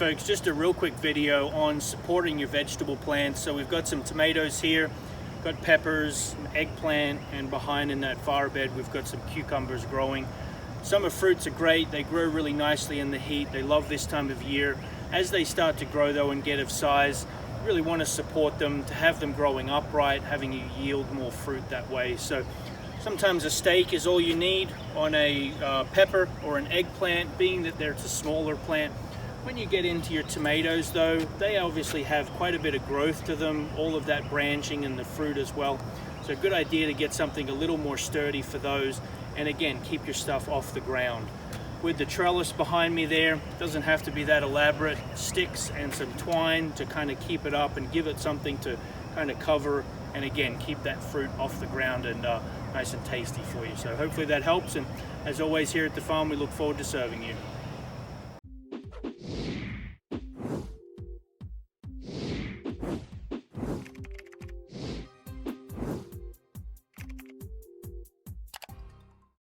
Hey folks, just a real quick video on supporting your vegetable plants. So we've got some tomatoes here, got peppers, eggplant, and behind in that fire bed we've got some cucumbers growing. Summer fruits are great, they grow really nicely in the heat, they love this time of year. As they start to grow though and get of size, you really want to support them, to have them growing upright, having you yield more fruit that way. So sometimes a stake is all you need on a pepper or an eggplant, being that they're a smaller plant. When you get into your tomatoes though, they obviously have quite a bit of growth to them, all of that branching and the fruit as well. So a good idea to get something a little more sturdy for those, and again, keep your stuff off the ground. With the trellis behind me there, doesn't have to be that elaborate, sticks and some twine to kind of keep it up and give it something to kind of cover, and again, keep that fruit off the ground and nice and tasty for you. So hopefully that helps, and as always here at the farm, we look forward to serving you.